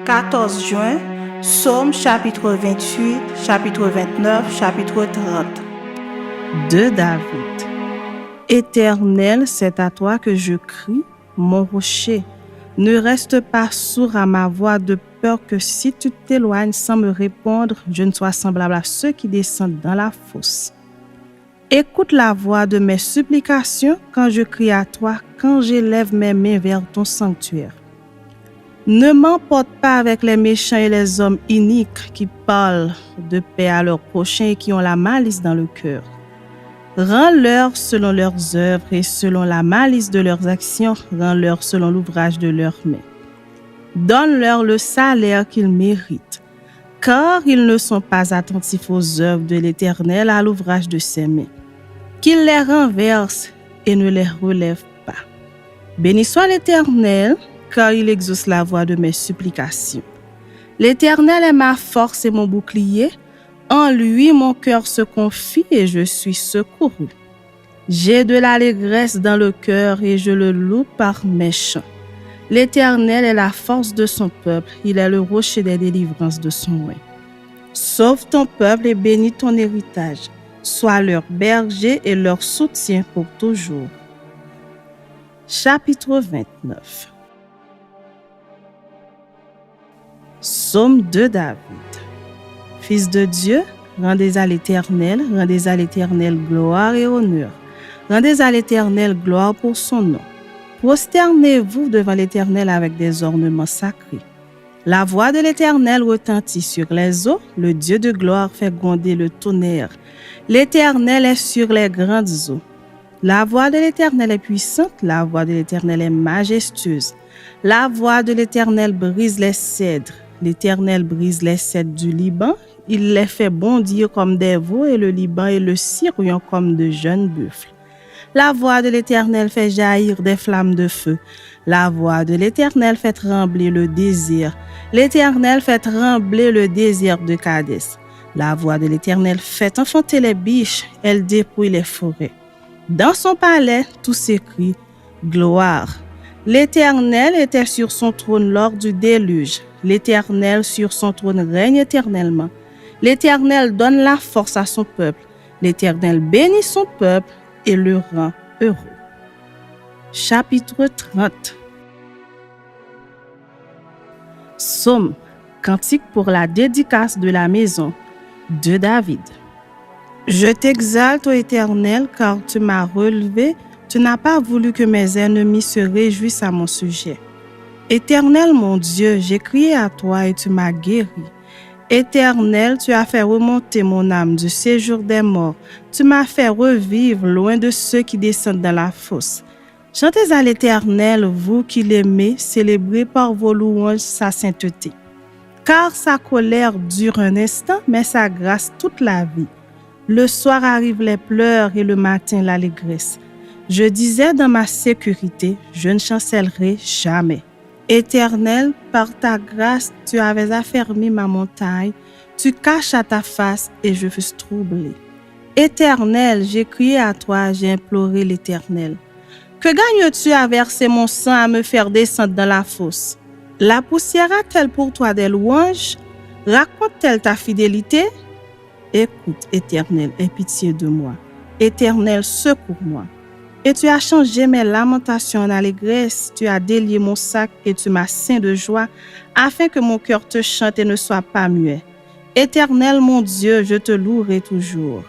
14 juin, Psaume chapitre 28, chapitre 29, chapitre 30. De David. Éternel, c'est à toi que je crie, mon rocher. Ne reste pas sourd à ma voix de peur que si tu t'éloignes sans me répondre, je ne sois semblable à ceux qui descendent dans la fosse. Écoute la voix de mes supplications quand je crie à toi, quand j'élève mes mains vers ton sanctuaire. Ne m'emporte pas avec les méchants et les hommes iniques qui parlent de paix à leurs prochains et qui ont la malice dans le cœur. Rends-leur selon leurs œuvres et selon la malice de leurs actions, rends-leur selon l'ouvrage de leurs mains. Donne-leur le salaire qu'ils méritent, car ils ne sont pas attentifs aux œuvres de l'Éternel, à l'ouvrage de ses mains. Qu'ils les renversent et ne les relève pas. Béni soit l'Éternel, car il exauce la voix de mes supplications. L'Éternel est ma force et mon bouclier. En lui, mon cœur se confie et je suis secouru. J'ai de l'allégresse dans le cœur et je le loue par mes chants. L'Éternel est la force de son peuple. Il est le rocher des délivrances de son roi. Sauve ton peuple et bénis ton héritage. Sois leur berger et leur soutien pour toujours. Chapitre 29. Psaume de David. Fils de Dieu, rendez à l'Éternel gloire et honneur. Rendez à l'Éternel gloire pour son nom. Prosternez-vous devant l'Éternel avec des ornements sacrés. La voix de l'Éternel retentit sur les eaux, le Dieu de gloire fait gronder le tonnerre. L'Éternel est sur les grandes eaux. La voix de l'Éternel est puissante, la voix de l'Éternel est majestueuse. La voix de l'Éternel brise les cèdres. L'Éternel brise les cèdres du Liban, il les fait bondir comme des veaux et le Liban et le Sirion comme de jeunes buffles. La voix de l'Éternel fait jaillir des flammes de feu. La voix de l'Éternel fait trembler le désert. L'Éternel fait trembler le désert de Kadès. La voix de l'Éternel fait enfanter les biches, elle dépouille les forêts. Dans son palais, tout s'écrie « Gloire ». L'Éternel était sur son trône lors du déluge. L'Éternel sur son trône règne éternellement. L'Éternel donne la force à son peuple. L'Éternel bénit son peuple et le rend heureux. Chapitre 30. Psaume, cantique pour la dédicace de la maison de David. Je t'exalte, ô Éternel, car tu m'as relevé. Tu n'as pas voulu que mes ennemis se réjouissent à mon sujet. Éternel mon Dieu, j'ai crié à toi et tu m'as guéri. Éternel, tu as fait remonter mon âme du séjour des morts. Tu m'as fait revivre loin de ceux qui descendent dans la fosse. Chantez à l'Éternel, vous qui l'aimez, célébrez par vos louanges sa sainteté. Car sa colère dure un instant, mais sa grâce toute la vie. Le soir arrivent les pleurs et le matin l'allégresse. Je disais dans ma sécurité, je ne chancellerai jamais. Éternel, par ta grâce, tu avais affermi ma montagne, tu caches à ta face et je fus troublé. Éternel, j'ai crié à toi, j'ai imploré l'Éternel. Que gagnes-tu à verser mon sang, à me faire descendre dans la fosse? La poussière a-t-elle pour toi des louanges? Raconte-t-elle ta fidélité? Écoute, Éternel, aie pitié de moi. Éternel, secours-moi. Et tu as changé mes lamentations en allégresse, tu as délié mon sac et tu m'as ceint de joie, afin que mon cœur te chante et ne soit pas muet. Éternel mon Dieu, je te louerai toujours.